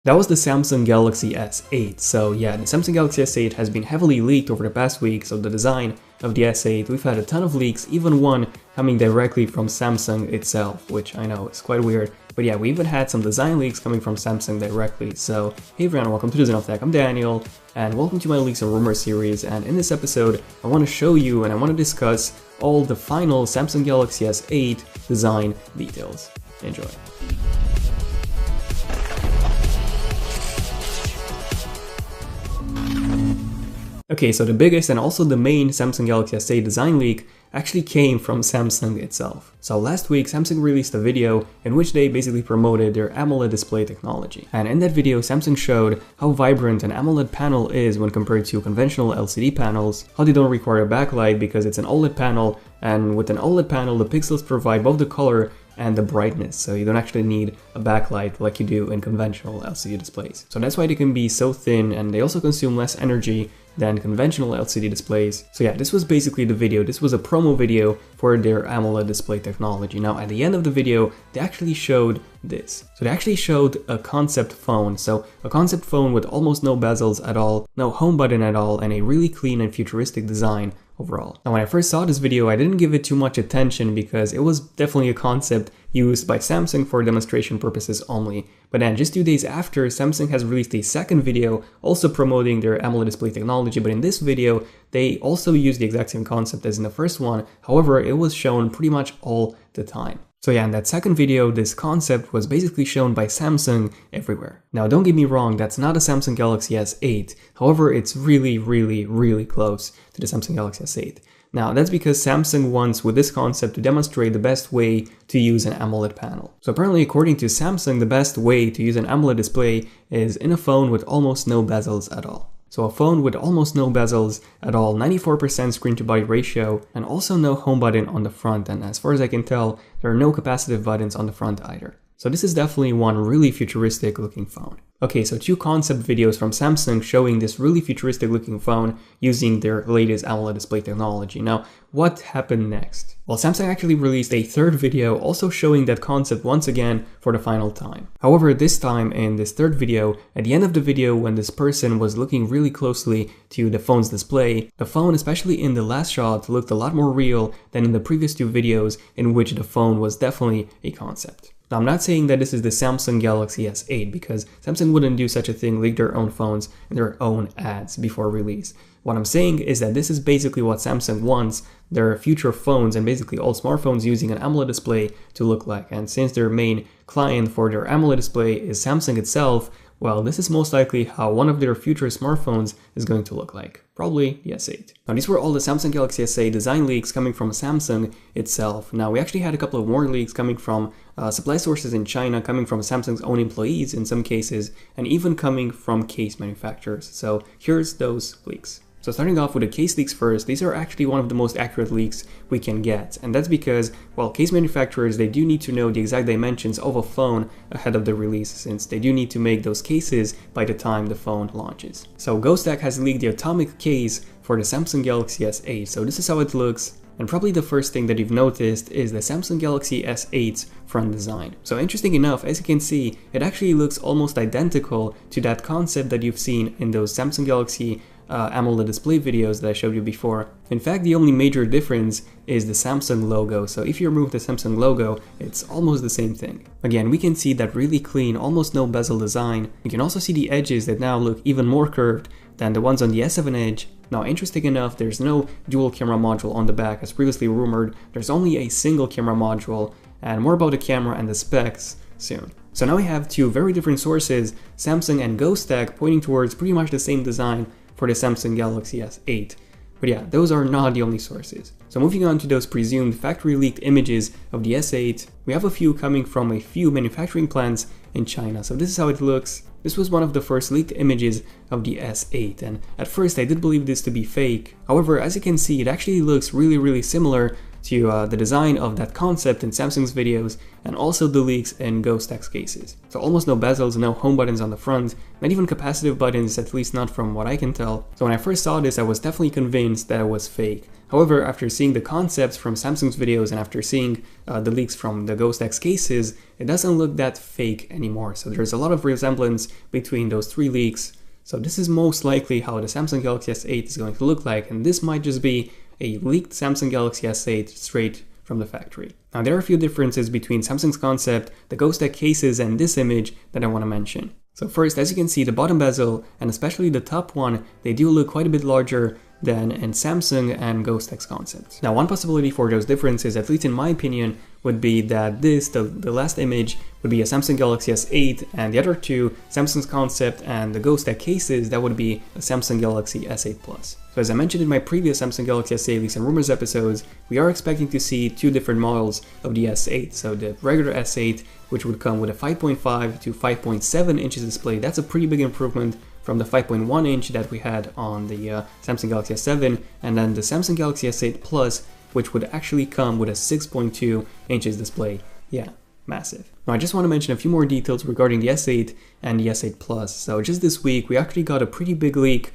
That was the Samsung Galaxy S8. So yeah, the Samsung Galaxy S8 has been heavily leaked over the past week. So the design of the S8, we've had a ton of leaks, even one coming directly from Samsung itself, which I know is quite weird. But yeah, we even had some design leaks coming from Samsung directly. So hey everyone, welcome to the Zen of Tech. I'm Daniel, and welcome to my Leaks and Rumors series. And in this episode, I want to show you and I want to discuss all the final Samsung Galaxy S8 design details. Enjoy. Okay, so the biggest and also the main Samsung Galaxy S8 design leak actually came from Samsung itself. So last week, Samsung released a video in which they basically promoted their AMOLED display technology. And in that video, Samsung showed how vibrant an AMOLED panel is when compared to conventional LCD panels, how they don't require a backlight because it's an OLED panel, and with an OLED panel, the pixels provide both the color and the brightness, so you don't actually need a backlight like you do in conventional LCD displays. So that's why they can be so thin, and they also consume less energy than conventional LCD displays. So yeah, this was basically the video. This was a promo video for their AMOLED display technology. Now at the end of the video, they actually showed this. So they actually showed a concept phone. So a concept phone with almost no bezels at all, no home button at all, and a really clean and futuristic design overall. Now when I first saw this video, I didn't give it too much attention because it was definitely a concept used by Samsung for demonstration purposes only. But then just 2 days after, Samsung has released a second video also promoting their AMOLED display technology, but in this video they also used the exact same concept as in the first one. However, it was shown pretty much all the time. So yeah, in that second video, this concept was basically shown by Samsung everywhere. Now don't get me wrong, that's not a Samsung Galaxy S8. However, it's really close to the Samsung Galaxy S8. Now that's because Samsung wants with this concept to demonstrate the best way to use an AMOLED panel. So apparently according to Samsung, the best way to use an AMOLED display is in a phone with almost no bezels at all. So a phone with almost no bezels at all, 94% screen to body ratio, and also no home button on the front, and as far as I can tell, there are no capacitive buttons on the front either. So this is definitely one really futuristic looking phone. Okay, so 2 concept videos from Samsung showing this really futuristic looking phone using their latest AMOLED display technology. Now, what happened next? Well, Samsung actually released a third video also showing that concept once again for the final time. However, this time in this third video, at the end of the video when this person was looking really closely to the phone's display, the phone, especially in the last shot, looked a lot more real than in the previous 2 videos in which the phone was definitely a concept. Now, I'm not saying that this is the Samsung Galaxy S8 because Samsung wouldn't do such a thing, leak their own phones and their own ads before release. What I'm saying is that this is basically what Samsung wants their future phones and basically all smartphones using an AMOLED display to look like. And since their main client for their AMOLED display is Samsung itself, well, this is most likely how one of their future smartphones is going to look like. Probably the S8. Now these were all the Samsung Galaxy S8 design leaks coming from Samsung itself. Now we actually had a couple of more leaks coming from supply sources in China, coming from Samsung's own employees in some cases, and even coming from case manufacturers. So here's those leaks. So starting off with the case leaks first, these are actually one of the most accurate leaks we can get. And that's because, well, case manufacturers, they do need to know the exact dimensions of a phone ahead of the release, since they do need to make those cases by the time the phone launches. So Ghosttech has leaked the atomic case for the Samsung Galaxy S8. So this is how it looks. And probably the first thing that you've noticed is the Samsung Galaxy S8's front design. So interesting enough, as you can see, it actually looks almost identical to that concept that you've seen in those Samsung Galaxy AMOLED display videos that I showed you before. In fact, the only major difference is the Samsung logo. So if you remove the Samsung logo, it's almost the same thing. Again, we can see that really clean, almost no bezel design. You can also see the edges that now look even more curved than the ones on the S7 Edge. Now, interesting enough, there's no dual camera module on the back as previously rumored. There's only a single camera module, and more about the camera and the specs soon. So now we have 2 very different sources, Samsung and Ghosttech, pointing towards pretty much the same design for the Samsung Galaxy S8. But yeah, those are not the only sources. So moving on to those presumed factory leaked images of the S8, we have a few coming from a few manufacturing plants in China. So this is how it looks. This was one of the first leaked images of the S8, and at first I did believe this to be fake. However, as you can see, it actually looks really similar to the design of that concept in Samsung's videos, and also the leaks in Ghosttech's cases. So almost no bezels, no home buttons on the front, not even capacitive buttons, at least not from what I can tell. So when I first saw this, I was definitely convinced that it was fake. However, after seeing the concepts from Samsung's videos and after seeing the leaks from the Ghost X cases, it doesn't look that fake anymore. So there's a lot of resemblance between those 3 leaks. So this is most likely how the Samsung Galaxy S8 is going to look like, and this might just be a leaked Samsung Galaxy S8 straight from the factory. Now there are a few differences between Samsung's concept, the Ghost X cases, and this image that I want to mention. So first, as you can see, the bottom bezel, and especially the top one, they do look quite a bit larger than in Samsung and Ghost X concepts. Now one possibility for those differences, at least in my opinion, would be that the last image would be a Samsung Galaxy S8, and the other two, Samsung's concept and the Ghost X cases, that would be a Samsung Galaxy S8 Plus. So as I mentioned in my previous Samsung Galaxy S8 leaks and rumors episodes, we are expecting to see 2 different models of the S8. So the regular S8, which would come with a 5.5 to 5.7 inches display, that's a pretty big improvement from the 5.1 inch that we had on the Samsung Galaxy S7, and then the Samsung Galaxy S8 Plus, which would actually come with a 6.2 inches display. Yeah, massive. Now I just want to mention a few more details regarding the S8 and the S8 Plus. So just this week, we actually got a pretty big leak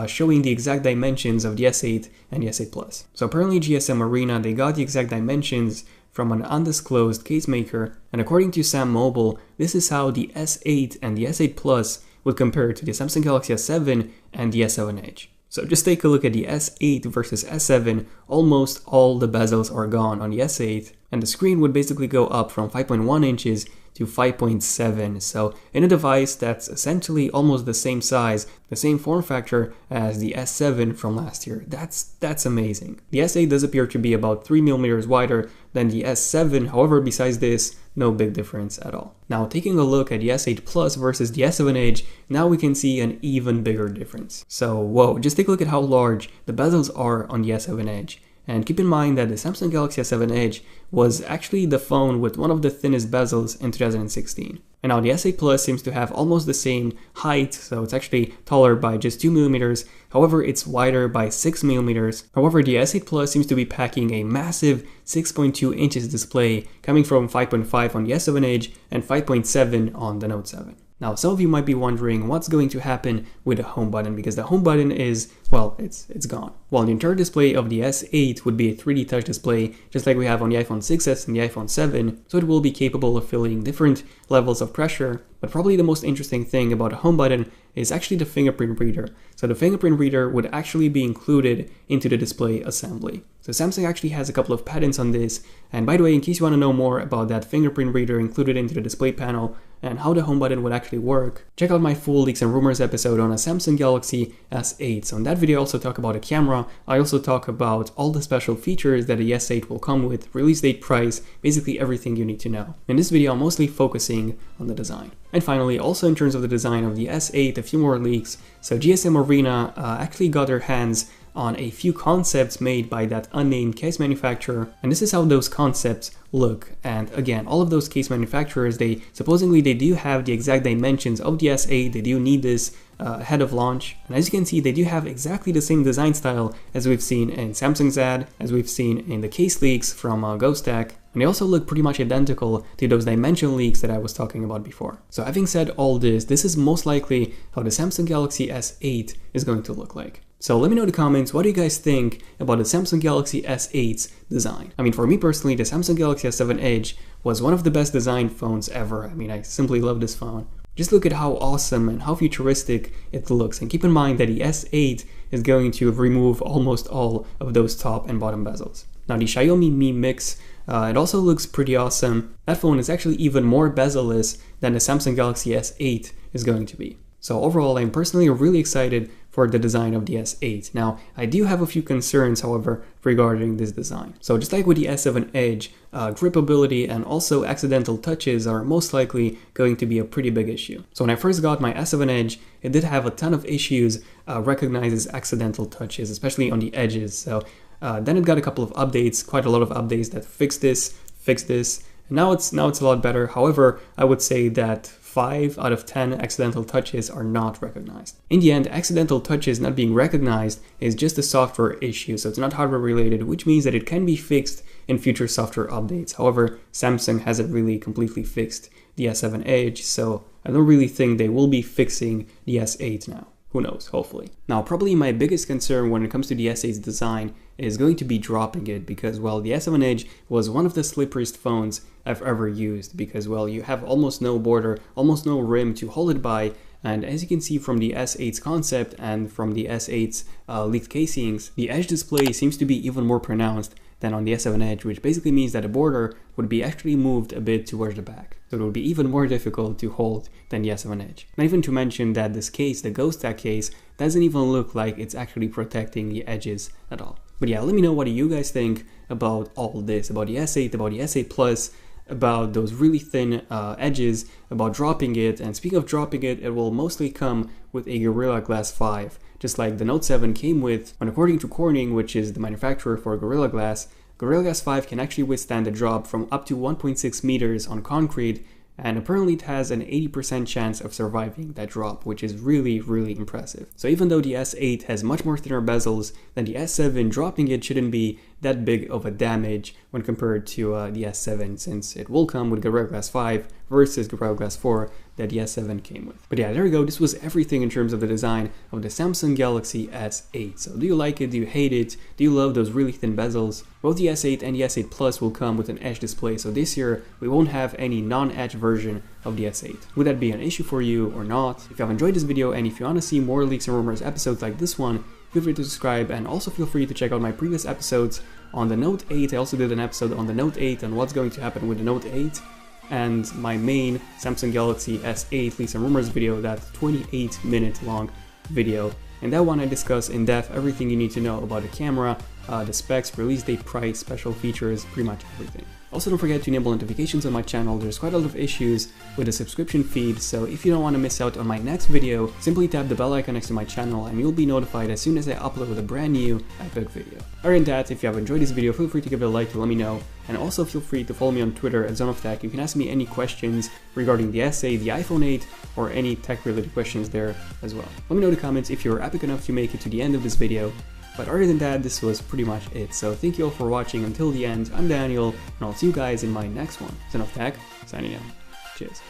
showing the exact dimensions of the S8 and the S8 Plus. So apparently GSM Arena, they got the exact dimensions from an undisclosed case maker, and according to Sam Mobile, this is how the S8 and the S8 Plus would compare to the Samsung Galaxy S7 and the S7 Edge. So just take a look at the S8 versus S7, almost all the bezels are gone on the S8, and the screen would basically go up from 5.1 inches to 5.7, so in a device that's essentially almost the same size, the same form factor as the S7 from last year. That's amazing. The S8 does appear to be about 3mm wider than the S7, however, besides this, no big difference at all. Now taking a look at the S8 Plus versus the S7 Edge, now we can see an even bigger difference. So whoa, just take a look at how large the bezels are on the S7 Edge. And keep in mind that the Samsung Galaxy S7 Edge was actually the phone with one of the thinnest bezels in 2016. And now the S8 Plus seems to have almost the same height, so it's actually taller by just 2mm, however it's wider by 6mm. However, the S8 Plus seems to be packing a massive 6.2 inches display, coming from 5.5 on the S7 Edge and 5.7 on the Note 7. Now, some of you might be wondering what's going to happen with the home button, because the home button is, well, it's gone. Well, the entire display of the S8 would be a 3D touch display, just like we have on the iPhone 6s and the iPhone 7, so it will be capable of feeling different levels of pressure. But probably the most interesting thing about a home button is actually the fingerprint reader. So the fingerprint reader would actually be included into the display assembly. So Samsung actually has a couple of patents on this, and by the way, in case you want to know more about that fingerprint reader included into the display panel and how the home button would actually work, check out my full leaks and rumors episode on a Samsung Galaxy S8. So in that video I also talk about the camera, I also talk about all the special features that the S8 will come with, release date, price, basically everything you need to know. In this video I'm mostly focusing on the design. And finally, also in terms of the design of the S8, a few more leaks. So GSM Arena actually got their hands on a few concepts made by that unnamed case manufacturer, and this is how those concepts look. And again, all of those case manufacturers, they supposedly do have the exact dimensions of the S8, they do need this ahead of launch, and as you can see, they do have exactly the same design style as we've seen in Samsung's ad, as we've seen in the case leaks from Ghost X, and they also look pretty much identical to those dimension leaks that I was talking about before. So having said all this is most likely how the Samsung Galaxy S8 is going to look like. So let me know in the comments, what do you guys think about the Samsung Galaxy S8's design? I mean, for me personally, the Samsung Galaxy S7 Edge was one of the best designed phones ever. I mean, I simply love this phone. Just look at how awesome and how futuristic it looks, and keep in mind that the S8 is going to remove almost all of those top and bottom bezels. Now the Xiaomi Mi Mix, it also looks pretty awesome. That phone is actually even more bezel-less than the Samsung Galaxy S8 is going to be. So overall, I'm personally really excited for the design of the S8. Now, I do have a few concerns, however, regarding this design. So just like with the S7 Edge, gripability and also accidental touches are most likely going to be a pretty big issue. So when I first got my S7 Edge, it did have a ton of issues recognizes accidental touches, especially on the edges. So then it got a couple of updates, quite a lot of updates that fixed this, and now it's a lot better. However, I would say that 5 out of 10 accidental touches are not recognized. In the end, accidental touches not being recognized is just a software issue, so it's not hardware related, which means that it can be fixed in future software updates. However, Samsung hasn't really completely fixed the S7 Edge, so I don't really think they will be fixing the S8 now. Who knows, hopefully. Now, probably my biggest concern when it comes to the S8's design is going to be dropping it because, well, the S7 Edge was one of the slipperiest phones I've ever used because, well, you have almost no border, almost no rim to hold it by. And as you can see from the S8's concept and from the S8's leaked casings, the edge display seems to be even more pronounced than on the S7 Edge, which basically means that the border would be actually moved a bit towards the back. So it would be even more difficult to hold than the S7 Edge. Not even to mention that this case, the Ghost Tag case, doesn't even look like it's actually protecting the edges at all. But yeah, let me know what do you guys think about all this, about the S8, about the S8 Plus, about those really thin edges, about dropping it. And speaking of dropping it, it will mostly come with a Gorilla Glass 5, just like the Note 7 came with. And according to Corning, which is the manufacturer for Gorilla Glass 5 can actually withstand a drop from up to 1.6 meters on concrete, and apparently it has an 80% chance of surviving that drop, which is really, really impressive. So even though the S8 has much more thinner bezels than the S7, dropping it shouldn't be that big of a damage when compared to the S7, since it will come with Gorilla Glass 5 versus Gorilla Glass 4 that the S7 came with. But yeah, there we go. This was everything in terms of the design of the Samsung Galaxy S8. So do you like it? Do you hate it? Do you love those really thin bezels? Both the S8 and the S8 Plus will come with an edge display, so this year we won't have any non-edge version of the S8. Would that be an issue for you or not? If you have enjoyed this video and if you want to see more Leaks and Rumors episodes like this one, feel free to subscribe, and also feel free to check out my previous episodes on the Note 8. I also did an episode on the Note 8 and what's going to happen with the Note 8. And my main Samsung Galaxy S8 Leaks and Rumors video, that 28-minute long video. In that one I discuss in depth everything you need to know about the camera, the specs, release date, price, special features, pretty much everything. Also, don't forget to enable notifications on my channel. There's quite a lot of issues with the subscription feed, so if you don't want to miss out on my next video, simply tap the bell icon next to my channel and you'll be notified as soon as I upload a brand new epic video. Other than that, if you have enjoyed this video, feel free to give it a like to let me know, and also feel free to follow me on Twitter at ZoneOfTech. You can ask me any questions regarding the S8, the iPhone 8, or any tech-related questions there as well. Let me know in the comments if you're epic enough to make it to the end of this video. But other than that, this was pretty much it. So thank you all for watching until the end. I'm Daniel, and I'll see you guys in my next one. ZoneOfTech, signing out. Cheers.